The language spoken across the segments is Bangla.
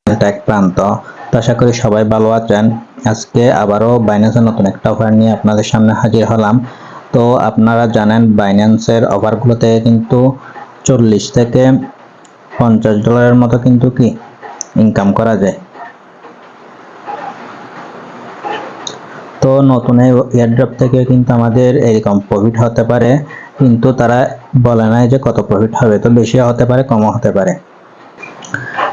এক প্রান্ত। তো আশা করি সবাই ভালো আছেন। আজকে আবারও বাইন্যান্সের নতুন একটা অফার নিয়ে আপনাদের সামনে হাজির হলাম। তো আপনারা জানেন বাইন্যান্সের অফারগুলোতে কিন্তু 40 থেকে $50 মতো কিন্তু কি ইনকাম করা যায়। তো নতুন এই এয়ারড্রপ থেকে কিন্তু আমাদের এরকম প্রফিট হতে পারে, কিন্তু তারা বলে নাই যে কত প্রফিট হবে। তো বেশি হতে পারে, কমও হতে পারে।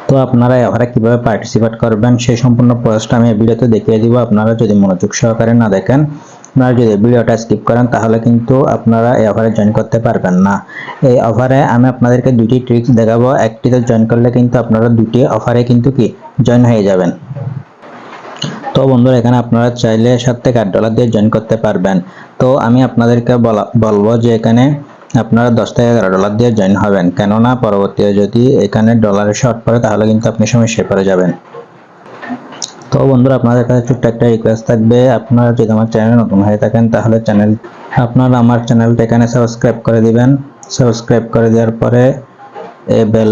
তো আপনারা এবারে কিভাবে পার্টিসিপেট করবেন সেই সম্পূর্ণ প্রসেসটা আমি এই ভিডিওতে দেখিয়ে দিব। আপনারা যদি মনোযোগ সহকারে না দেখেন, আপনারা যদি ভিডিওটা স্কিপ করেন তাহলে কিন্তু আপনারা এই অফারে জয়েন করতে পারবেন না। এই অফারে আমি আপনাদেরকে দুটি ট্রিক্স দেখাবো। একটিতে জয়েন করলে কিন্তু আপনারা দুটি অফারে কিন্তু কি জয়েন হয়ে যাবেন। তো বন্ধুরা, এখানে আপনারা চাইলে $7 থেকে $8 দিয়ে জয়েন করতে পারবেন। তো আমি আপনাদেরকে বলবো যে এখানে আপনারা $10 থেকে $11 দিয়ে জয়েন হবেন, কেননা পরবর্তীতে যদি এখানে ডলারের শর্ট পড়ে তাহলে কিন্তু আপনি সমস্যায় পড়ে যাবেন। তো বন্ধুরা, আপনাদের কাছে ছোট্ট একটা রিকোয়েস্ট থাকবে, আপনারা যদি আমার চ্যানেলে নতুন হয়ে থাকেন তাহলে আপনারা আমার চ্যানেলটা এখানে সাবস্ক্রাইব করে দিবেন। সাবস্ক্রাইব করে দেওয়ার পরে এই বেল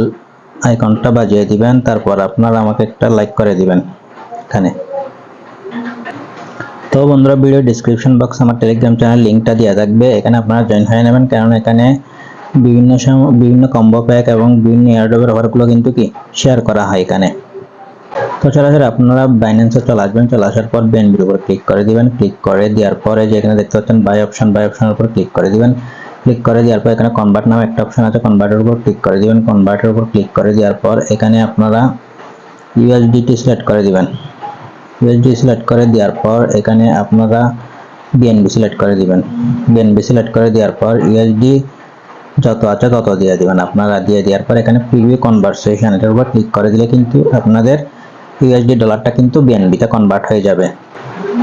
আইকনটা বাজিয়ে দিবেন। তারপর আপনারা আমাকে একটা লাইক করে দিবেন এখানে। তো বন্ধুরা, ভিডিও ডেসক্রিপশন বক্সে আমার টেলিগ্রাম চ্যানেল লিঙ্কটা দেওয়া থাকবে, এখানে আপনারা জয়েন হয়ে নেবেন, কারণ এখানে বিভিন্ন কম্বো প্যাক এবং বিভিন্ন এয়ারড্রপের অফারগুলো কিন্তু কি শেয়ার করা হয় এখানে। তো সরাসরি আপনারা বাইন্যান্সে চলে আসবেন। চলে আসার পর বিএনবির উপর ক্লিক করে দিবেন। ক্লিক করে দেওয়ার পরে যেখানে দেখতে পাচ্ছেন বাই অপশনের উপর ক্লিক করে দিবেন। ক্লিক করে দেওয়ার পর এখানে কনভার্ট নামে একটা অপশন আছে, কনভার্টের উপর ক্লিক করে দিবেন। কনভার্টের উপর ক্লিক করে দেওয়ার পর এখানে আপনারা ইউএসডিটি সিলেক্ট করে দিবেন। ইউএসডি সিলেক্ট করে দেওয়ার পর এখানে আপনারা বিএনবি সিলেক্ট করে দিবেন। বিএনবি সিলেক্ট করে দেওয়ার পর ইউএসডি যত আছে তত দিয়ে দিবেন। আপনারা দিয়ে দেওয়ার পর এখানে প্রিভিউ কনভার্সেশন এটার উপর ক্লিক করে দিলে কিন্তু আপনাদের ইউএসডি ডলারটা কিন্তু বিএনবিতে কনভার্ট হয়ে যাবে।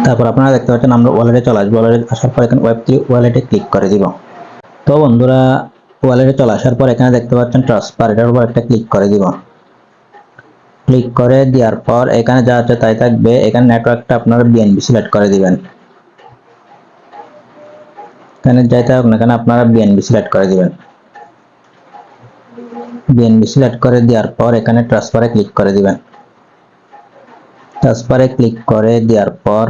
তারপর আপনারা দেখতে পাচ্ছেন আমরা ওয়ালেটে চলে আসবো। ওয়ালেটে আসার পর এখানে ওয়েব3 ওয়ালেটে ক্লিক করে দিব। তো বন্ধুরা, ওয়ালেটে চলে আসার পর এখানে দেখতে পাচ্ছেন ট্রান্সফার, এটার উপর একটা ক্লিক করে দিব। ক্লিক করে দেওয়ার পর এখানে যা আছে তাই থাকবে। এখানে নেটওয়ার্কটা আপনারা বিএনবি সিলেক্ট করে দিবেন। এখানে যাইতে হোক না কেন আপনারা বিএনবি সিলেক্ট করে দিবেন। বিএনবি সিলেক্ট করে দেওয়ার পর এখানে ট্রান্সফারে ক্লিক করে দিবেন। ট্রান্সফারে ক্লিক করে দেওয়ার পর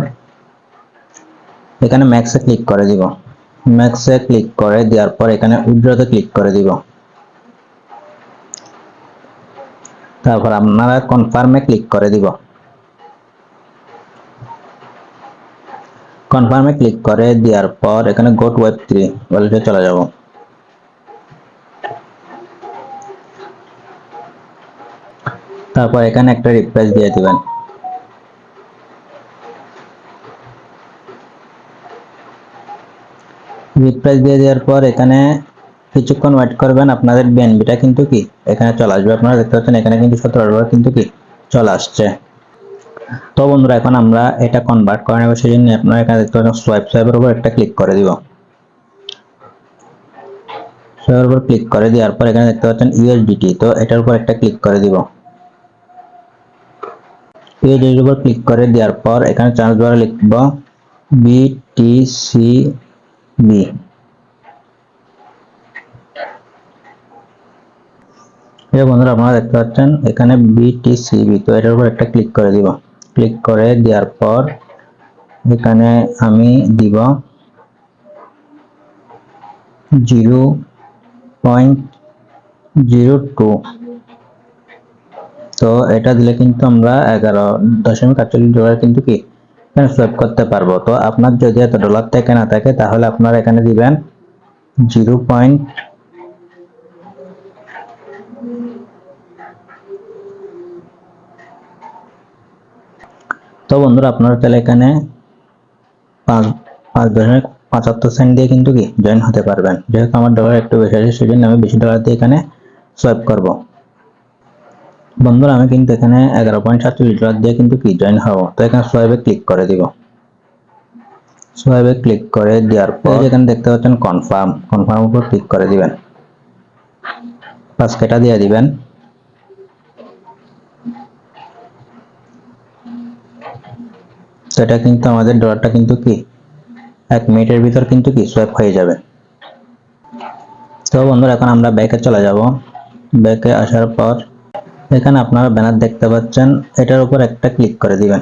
এখানে ম্যাক্সে ক্লিক করে দিব। ম্যাক্সে ক্লিক করে দেওয়ার পর এখানে উইথড্রতে ক্লিক করে দিব। তারপর আপনারা কনফার্মে ক্লিক করে দিব। কনফার্মে ক্লিক করে দেওয়ার পর এখানে গো টু ওয়েব3 ওয়ালেটে চলে যাব। তারপর এখানে একটা রিফ্রেশ দিয়ে দিবেন। রিফ্রেশ দিয়ে দেওয়ার পর এখানে কিছুক্ষণ ওয়েট করবেন, আপনাদের বিএনবিটা কিন্তু কি এখানে চলে আসবে। আপনারা দেখতে পাচ্ছেন এখানে কিন্তু $17 কিন্তু কি চলে আসছে। তো বন্ধুরা, এখন আমরা এটা কনভার্ট করে নেব, সেই জন্য আপনারা এখানে দেখতে পাচ্ছেন সোয়াইপের উপর একটা ক্লিক করে দিব। সোয়াইপের উপর ক্লিক করে দেওয়ার পর এখানে দেখতে পাচ্ছেন ইউএসডিটি, তো এটার উপর একটা ক্লিক করে দিব। ইউএসডিটির উপর ক্লিক করে দেওয়ার পর এখানে চার্জ দ্বারা লিখব BTCB। বন্ধুরা, আপনারা দেখতে পাচ্ছেন এখানে BTCB, তো এটার উপর একটা ক্লিক করে দিব। ক্লিক করে দেওয়ার পর এখানে আমি দিব 0.02। তো এটা দিলে কিন্তু আমরা $11.48 কিন্তু কি এখানে সোয়াইপ করতে পারবো। তো আপনার যদি এত ডলার থেকে না থাকে তাহলে আপনারা এখানে দিবেন 0. তো বন্ধুরা, আপনারা তাহলে এখানে 5.75 দিয়ে কিন্তু কি জয়েন হতে পারবেন। যেহেতু আমার ডলার একটু বেশি আছে সেজন্য আমি বেশি ডলার দিয়ে এখানে সোয়াইপ করব। বন্ধুরা, আমি কিন্তু এখানে $11.47 দিয়ে কিন্তু কি জয়েন হব। তো এখানে সোয়াইপে ক্লিক করে দিব। সোয়াইপে ক্লিক করে দেওয়ার পর এখানে দেখতে পাচ্ছেন কনফার্ম উপর ক্লিক করে দিবেন। পাসকেটা দিয়ে দিবেন। তো এটা কিন্তু আমাদের ডলারটা কিন্তু কি 1 মিনিটের ভিতর কিন্তু কি সোয়াইপ হয়ে যাবে। তো বন্ধুরা, এখন আমরা ব্যাকে চলে যাব। ব্যাকে আসার পর এখানে আপনারা ব্যানার দেখতে পাচ্ছেন, এটার উপর একটা ক্লিক করে দিবেন।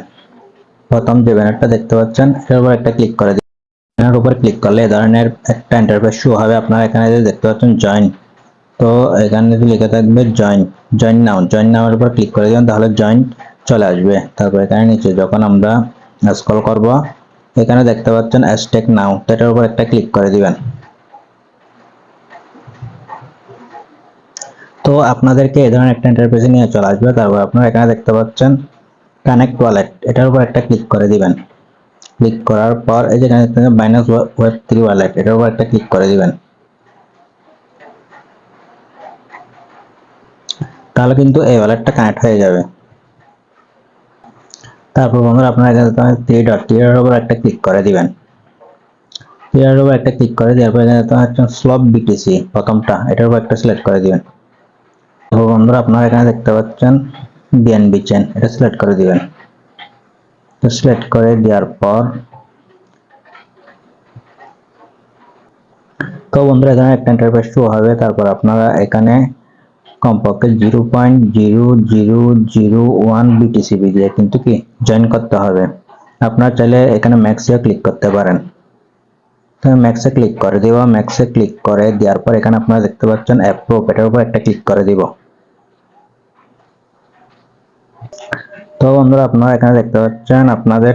প্রথম যে ব্যানারটা দেখতে পাচ্ছেন এটার উপর একটা ক্লিক করে দিবেন। ব্যানার উপর ক্লিক করলে এই ধরনের একটা ইন্টারফেস শো হবে। আপনারা এখানে যে দেখতে পাচ্ছেন জয়েন, তো এখানে যদি লিখে থাকবে জয়েন নাও এর উপর ক্লিক করে দিবেন, তাহলে জয়েন চলে আসবে। তারপর এখানে নিচে যখন আমরা স্ক্রল করব এখানে দেখতে পাচ্ছেন হ্যাশট্যাগ নাও, এটার উপর একটা ক্লিক করে দিবেন। তো আপনাদেরকে এই ধরনের একটা ইন্টারফেসে নিয়ে চলে আসবে। তারপর আপনারা এখানে দেখতে পাচ্ছেন কানেক্ট ওয়ালেট, এটার উপর একটা ক্লিক করে দিবেন। ক্লিক করার পর এই যে এখানে দেখতে বাইন্যান্স ওয়েব3 ওয়ালেট, এটার উপর একটা ক্লিক করে দিবেন। তাহলে কিন্তু এই ওয়ালেটটা কানেক্ট হয়ে যাবে। তারপর বন্ধুরা আপনারা এখানে থ্রি ডটের উপর একটা ক্লিক করে দিবেন। থ্রির উপর একটা ক্লিক করে দেওয়ার পর এখানে স্লপ বিটিসি প্রথমটা, এটার উপর একটা সিলেক্ট করে দিবেন। তারপর বন্ধুরা আপনারা এখানে দেখতে পাচ্ছেন বিএনবি চেন, এটা সিলেক্ট করে দিবেন। তো সিলেক্ট করে দেওয়ার পর তো বন্ধুরা এখানে একটা ইন্টারফেস শো হবে। তারপর আপনারা এখানে কমপক্ষে 0.0001 বিটিসিবি দিয়ে কিন্তু কি জয়েন করতে হবে। আপনারা চাইলে এখানে ম্যাক্সে ক্লিক করতে পারেন। তো ম্যাক্সে ক্লিক করে দিব। ম্যাক্সে ক্লিক করে দেওয়ার পর এখানে আপনারা দেখতে পাচ্ছেন অ্যাপ্রুভ, এটার উপর একটা ক্লিক করে দিব। তো বন্ধুরা আপনারা এখানে দেখতে পাচ্ছেন আপনাদের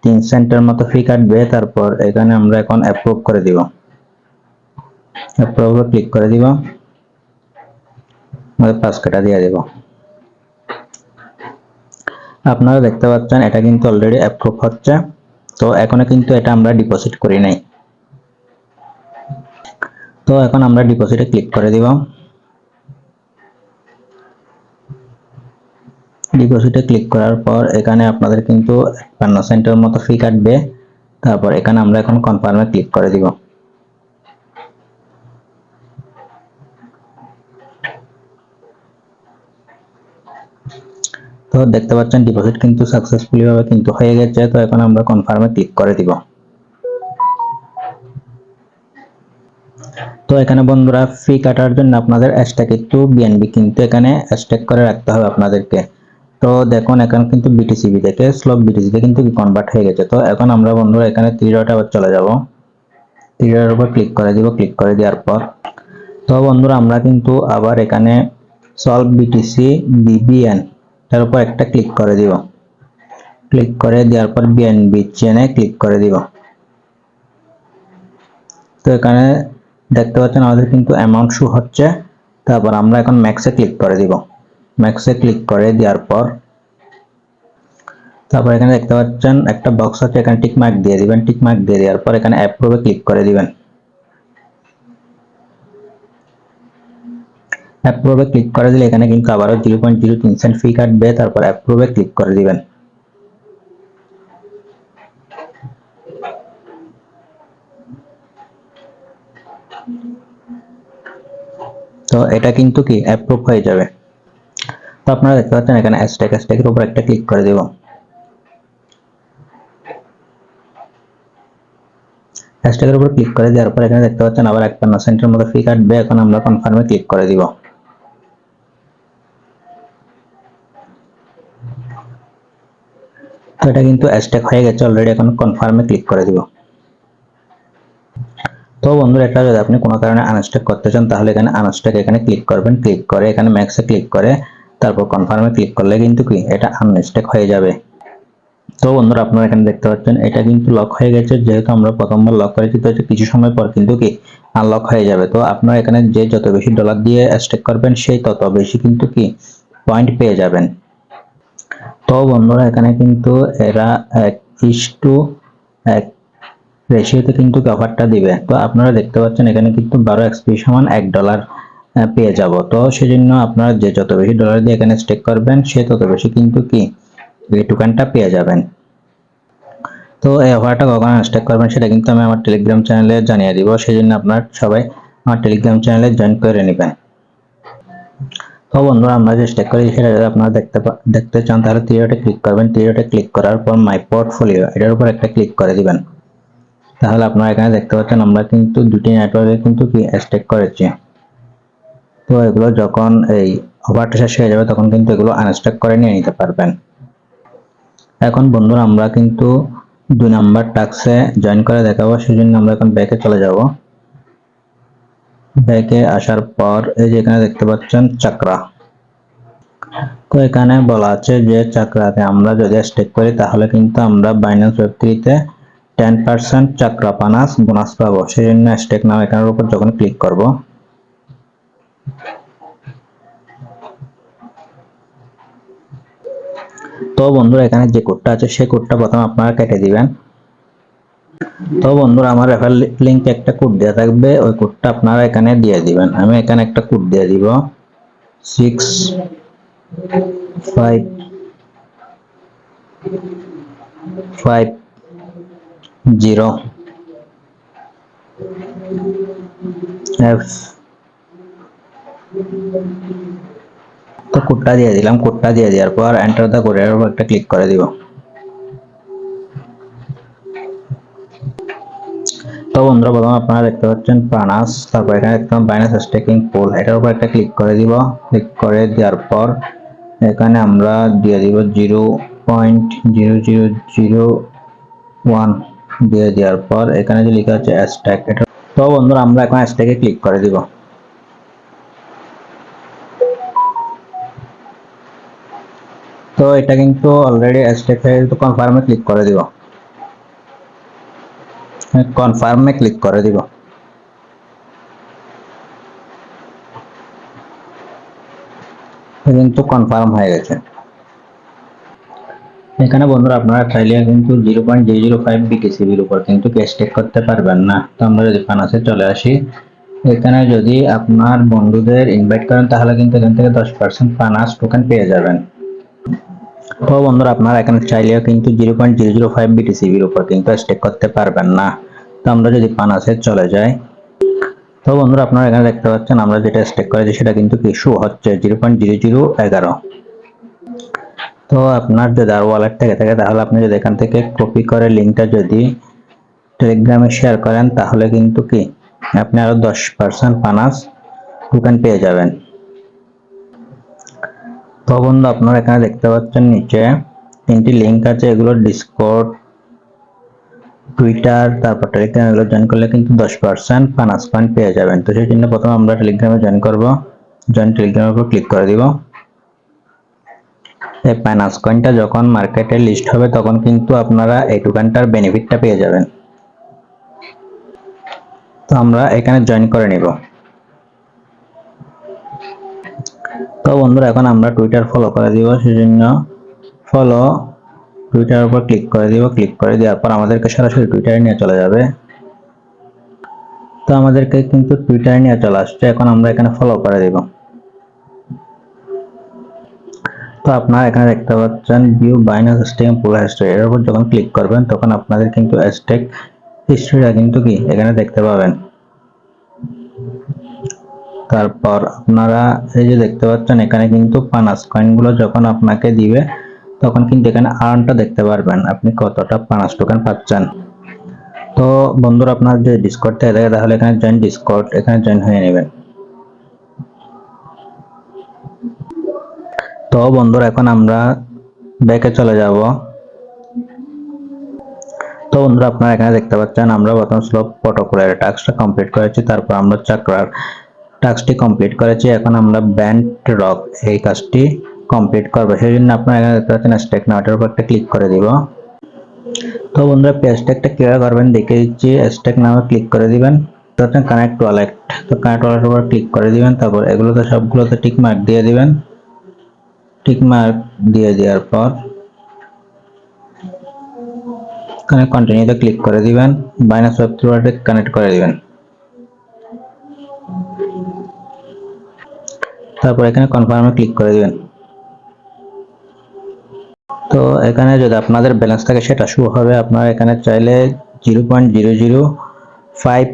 3 সেন্টের মতো ফি কাটবে। তারপর এখানে আমরা এখন অ্যাপ্রুভ করে দিব। অ্যাপ্রুভে ক্লিক করে দিব, আমাদের 5 টাকা দিয়ে দেব। আপনারা দেখতে পাচ্ছেন এটা কিন্তু অলরেডি অ্যাপ্রুভ হচ্ছে। তো এখনো কিন্তু এটা আমরা ডিপোজিট করি নাই। তো এখন আমরা ডিপোজিটে ক্লিক করে দিব। ডিপোজিটে ক্লিক করার পর এখানে আপনাদের কিন্তু 50 সেন্টের মতো ফি কাটবে। তারপর এখানে আমরা এখন কনফার্মে ক্লিক করে দিব। তো দেখতে পাচ্ছেন ডিপোজিট কিন্তু সাকসেসফুলি ভাবে কিন্তু হয়ে গেছে। তো এখন আমরা কনফার্মে ক্লিক করে দিব। তো এখানে বন্ধুরা ফি কাটার জন্য আপনাদের স্ট্যাক একটু বিএনবি কিন্তু এখানে স্ট্যাক করে রাখতে হবে আপনাদেরকে। তো দেখুন এখানে কিন্তু বিটিসিবি থেকে স্লপ বিটিসিতে কিন্তু কনভার্ট হয়ে গেছে। তো এখন আমরা বন্ধুরা এখানে 3 ডটে আবার চলে যাব। 3 ডটের উপর ক্লিক করে দিব। ক্লিক করে দেওয়ার পর তো বন্ধুরা আমরা কিন্তু আবার এখানে সলভ বিটিসি বিবিএন এর উপর একটা ক্লিক করে দিব। ক্লিক করে দেওয়ার পর বিএনবি চেনে ক্লিক করে দিব। তো এখানে দেখতে পাচ্ছেন আমাদের কিন্তু অ্যামাউন্ট শো হচ্ছে। তারপর আমরা এখন ম্যাক্সে ক্লিক করে দিব। ম্যাক্সে ক্লিক করে দেওয়ার পর তারপর এখানে দেখতে পাচ্ছেন একটা বক্স আছে, এখানে টিক মার্ক দিয়ে দিবেন। টিক মার্ক দিয়ে দেওয়ার পর এখানে অ্যাপ্রুভে ক্লিক করে দিবেন। অ্যাপ্রুভে ক্লিক করে দিলে এখানে কিন্তু আবারও 0.03 সেন্ট ফি কাটবে। তারপর অ্যাপ্রুভে ক্লিক করে দিবেন। তো এটা কিন্তু কি অ্যাপ্রুভ হয়ে যাবে। তো আপনারা দেখতে পাচ্ছেন এখানে স্ট্যাকের উপর একটা ক্লিক করে দেব। হ্যাশট্যাগের উপর ক্লিক করে দেওয়ার পর এখানে দেখতে পাচ্ছেন আবার 51 সেন্টের মতো ফি কাটবে। এখন আমরা কনফার্মে ক্লিক করে দিব। তো এটা কিন্তু হ্যাশট্যাগ হয়ে গেছে অলরেডি। এখন কনফার্মে ক্লিক করে দিব। তো বন্ধুরা এটা যদি আপনি কোনো কারণে আনস্ট্যাক করতে চান তাহলে এখানে আনস্ট্যাক এখানে ক্লিক করবেন। ক্লিক করে এখানে ম্যাক্সে ক্লিক করে তারপর কনফার্মে ক্লিক করলে কিন্তু কি এটা আনস্ট্যাক হয়ে যাবে। তো বন্ধুরা আপনারা এখানে দেখতে পাচ্ছেন এটা কিন্তু লক হয়ে গেছে। যেহেতু আমরা প্রথমবার লক করেছি তো কিছু সময় পর কিন্তু কি আনলক হয়ে যাবে। তো আপনারা এখানে যে যত বেশি ডলার দিয়ে স্টেক করবেন সেই তত বেশি কিন্তু কি পয়েন্ট পেয়ে যাবেন। তো বন্ধুরা এখানে কিন্তু এরা 1:1 রেশিওতে কিন্তু অফারটা দিবে। তো আপনারা দেখতে পাচ্ছেন এখানে কিন্তু 12 এক্সপি সমান $1 পেয়ে যাব। তো সেজন্য আপনারা যে যত বেশি ডলার দিয়ে এখানে স্টেক করবেন সে তত বেশি কিন্তু কি এই টোকেনটা পেয়ে যাবেন। তো এই অফারটা কখন স্টেক করবেন সেটা কিন্তু আমি আমার টেলিগ্রাম চ্যানেলে জানিয়ে দিব। সেজন্য আপনারা সবাই আমার টেলিগ্রাম চ্যানেলে জয়েন করে নেবেন। তো বন্ধুরা আমরা যে স্টেক করি সেটা যদি আপনারা দেখতে চান তাহলে 3 ডটে ক্লিক করবেন। 3 ডটে ক্লিক করার পর মাই পোর্টফোলিও এটার উপর একটা ক্লিক করে দিবেন। তাহলে আপনারা এখানে দেখতে পাচ্ছেন আমরা কিন্তু দুটি নেটওয়ার্কে কিন্তু কি স্টেক করেছি। তো এগুলো যখন এই অফারটা শেষ হয়ে যাবে তখন কিন্তু এগুলো আনস্টক করে নিয়ে নিতে পারবেন। এখন বন্ধুরা আমরা কিন্তু 2 নাম্বার টাস্কে জয়েন করে দেখাবো, সেজন্য আমরা এখন ব্যাকে চলে যাব। ব্যাকে আসার পর এই যে এখানে দেখতে পাচ্ছেন চাকরা, তো এখানে বলা আছে যে চাকরাতে আমরা যদি স্টেক করি তাহলে কিন্তু আমরা বাইন্যান্স ওয়েব3 তে 10% চাকরা পানাস বোনাস পাবো। সেজন্য স্টেক নাও এখানের উপর যখন ক্লিক করব, তো বন্ধুরা এখানে যে কোডটা আছে সেই কোডটা প্রথমে আপনারা কেটে দিবেন। তো বন্ধুরা আমার রেফারেল লিংকে একটা কোড দেওয়া থাকবে, ওই কোডটা আপনারা এখানে দিয়ে দিবেন। আমি এখানে একটা কোড দিয়ে দিব 6550F। তো কোডটা দিয়ে দিলাম, কোডটা দিয়ে দেওয়ার পর এন্টার দা কোড এর উপর একটা ক্লিক করে দিব। তো বন্ধুরা প্রথমে আপনারা দেখতে পাচ্ছেন পানাস, তারপর এখানে দেখতে পাচ্ছেন বাইন্যান্স স্টেকিং পুল, এটার উপর একটা ক্লিক করে দিব। ক্লিক করে দেওয়ার পর এখানে আমরা দিয়ে দিব 0.0001 দিয়ে দেওয়ার পর এখানে যে লেখা আছে স্টেক, এটা তো বন্ধুরা আমরা এখন স্টেকে ক্লিক করে দিব। তো এটা কিন্তু অলরেডি স্টেক হয়ে গেছে, তো কনফার্মে ক্লিক করে দিব। কনফার্মে ক্লিক করে দিব। কিন্তু কনফার্ম হয়ে গেছে। এখানে বন্ধুরা আপনারা চাইলে কিন্তু 0.005 BTC এর উপর কিন্তু স্টেক করতে পারবেন না। তো আমরা যদি ফানাসে চলে আসি, এখানে যদি আপনার বন্ধুদের ইনভাইট করেন তাহলে কিন্তু এখান থেকে 10% ফানাস টোকেন পেয়ে যাবেন। তো বন্ধুরা আপনারা এখানে চাইলেও কিন্তু 0.005 BTC এর উপর কিন্তু স্টেক করতে পারবেন না। তো আমরা যদি ফানাসে চলে যাই, তো বন্ধুরা আপনারা এখানে দেখতে পাচ্ছেন আমরা যেটা স্টেক করেছি সেটা কিন্তু কি শো হচ্ছে 0.0011। তো আপনার যদি আর ওয়ালেট থেকে থাকে তাহলে আপনি যদি এখান থেকে কপি করে লিঙ্কটা যদি টেলিগ্রামে শেয়ার করেন তাহলে কিন্তু কি আপনি আরো 10% ফানাস টোকেন পেয়ে যাবেন। তো বন্ধু আপনারা এখানে দেখতে পাচ্ছেন নিচে 3টি লিঙ্ক আছে, এগুলো ডিসকর্ড, টুইটার, তারপর টেলিগ্রাম, এগুলো জয়েন করলে কিন্তু 10% ফানাস পয়েন্ট পেয়ে যাবেন। তো সেই জন্য প্রথমে আমরা টেলিগ্রামে জয়েন করব, জয়েন টেলিগ্রামের উপর ক্লিক করে দিব। এই ফাইনান্স কয়েনটা যখন মার্কেটে লিস্ট হবে তখন কিন্তু আপনারা এই টোকেনটার বেনিফিটটা পেয়ে যাবেন। তো আমরা এখানে জয়েন করে নিব। তো বন্ধুরা এখন আমরা টুইটার ফলো করে দিব, সেজন্য ফলো টুইটারের উপর ক্লিক করে দিব। ক্লিক করে দেওয়ার পর আমাদেরকে সরাসরি টুইটারে নিয়ে চলে যাবে। তো আমাদেরকে কিন্তু টুইটারে নিয়ে চলে আসছে, এখন আমরা এখানে ফলো করে দিব। তো আপনারা এখানে দেখতে পাচ্ছেন ভিউ বাইন্যান্স স্টেকিং পুল হিস্ট্রি, এর উপর যখন ক্লিক করবেন তখন আপনাদের কিন্তু স্টেক হিস্ট্রিটা কিন্তু কি এখানে দেখতে পাবেন। তারপর আপনারা এই যে দেখতে পাচ্ছেন এখানে কিন্তু ফানাস কয়েনগুলো যখন আপনাকে দিবে তখন কিন্তু এখানে আর্নটা দেখতে পারবেন, আপনি কতটা ফানাস টোকেন পাচ্ছেন। তো বন্ধুরা আপনার যে ডিসকর্ড থেকে থাকে তাহলে এখানে জয়েন ডিসকর্ড, এখানে জয়েন হয়ে নেবেন। তো বন্ধুরা এখন আমরা ব্যাকে চলে যাব। তো বন্ধুরা আপনারা এখানে দেখতে পাচ্ছেন আমরা প্রথম স্লোপ প্রটোকলের টাস্কটা কমপ্লিট করেছি, তারপর আমরা চাকরার টাস্কটি কমপ্লিট করেছি, এখন আমরা ব্যান্ড রক এই কাজটি কমপ্লিট করবো। সেই জন্য আপনারা এখানে দেখতে পাচ্ছেন স্টেক নাওটার উপর একটা ক্লিক করে দিব। তো বন্ধুরা স্টেকটা কিভাবে করবেন দেখে দিচ্ছি। স্টেক নামে ক্লিক করে দিবেন, তো কানেক্ট ওয়ালেট, তো কানেক্ট ওয়ালেটের উপর ক্লিক করে দিবেন। তারপর এগুলোতে সবগুলোতে টিক মার্ক দিয়ে দিবেন। টিক মার্ক দিয়ে দেওয়ার পর এখানে কন্টিনিউতে ক্লিক করে দিবেন, বাইন্যান্স ওয়েব3 ওয়ালেটে কানেক্ট করে দিবেন। তারপর এখানে কনফার্মে ক্লিক করে দিবেন। তো এখানে যদি আপনাদের ব্যালেন্স থাকে সেটা শো হবে। আপনারা এখানে চাইলে 0.005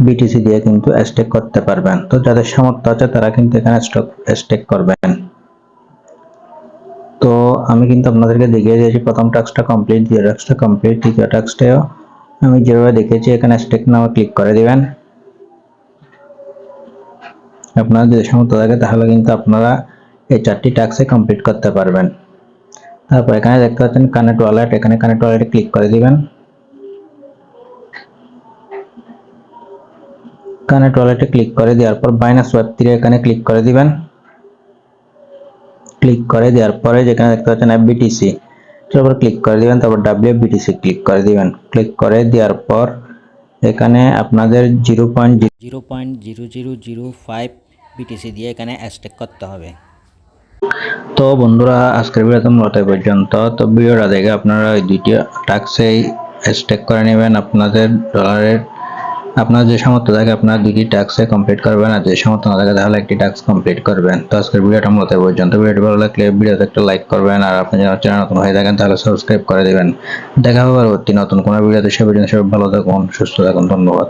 BTC দিয়ে কিন্তু স্টেক করতে পারবেন। তো যাদের সামর্থ্য আছে তারা কিন্তু এখানে স্টেক করবেন। তো আমি কিন্তু আপনাদেরকে দেখিয়ে দিয়েছি প্রথম টাস্কটা কমপ্লিট, দ্বিতীয় টাস্কটা কমপ্লিট, তৃতীয় টাস্কটাও আমি যেভাবে দেখেছি। এখানে স্টেক নামে ক্লিক করে দিবেন। আপনারা যদি সামর্থ্য থাকে তাহলে কিন্তু আপনারা এই 4টি টাস্কে কমপ্লিট করতে পারবেন। তারপর এখানে দেখতে পাচ্ছেন কানেক্ট ওয়ালেট, এখানে কানেক্ট ওয়ালেটে ক্লিক করে দিবেন। কানেক্ট ওয়ালেটে ক্লিক করে দেওয়ার পর বাইনান্স ওয়েব 3 এখানে ক্লিক করে দিবেন। ক্লিক করে দেওয়ার পরে যেখানে দেখতে পাচ্ছেন FBTC এর উপর ক্লিক করে দিবেন, তারপর WBTC ক্লিক করে দিবেন। ক্লিক করে দেওয়ার পর এখানে আপনাদের 0.0005 BTC দিয়ে এখানে স্টেক করতে হবে। তো বন্ধুরা আজকের ভিডিওতে মূলত এই পর্যন্ত। তো ভিডিওটা দেখে আপনারা ওই দুইটি টাস্কেই স্টেক করে নেবেন আপনাদের ডলারের। আপনার যে সামর্থ্য থাকে আপনার দুইটি টাস্কে কমপ্লিট করবেন, আর যে সামর্থ্য না থাকে তাহলে একটি টাস্ক কমপ্লিট করবেন। তো আজকের ভিডিওটা মূলত এই পর্যন্ত। ভিডিওটি ভালো লাগলে ভিডিওতে একটা লাইক করবেন, আর আপনি যদি চ্যানেল নতুন হয়ে থাকেন তাহলে সাবস্ক্রাইব করে দিবেন। দেখা হবে পরবর্তী নতুন কোনো ভিডিওতে। সে পর্যন্ত সবাই ভালো থাকুন, সুস্থ থাকুন। ধন্যবাদ।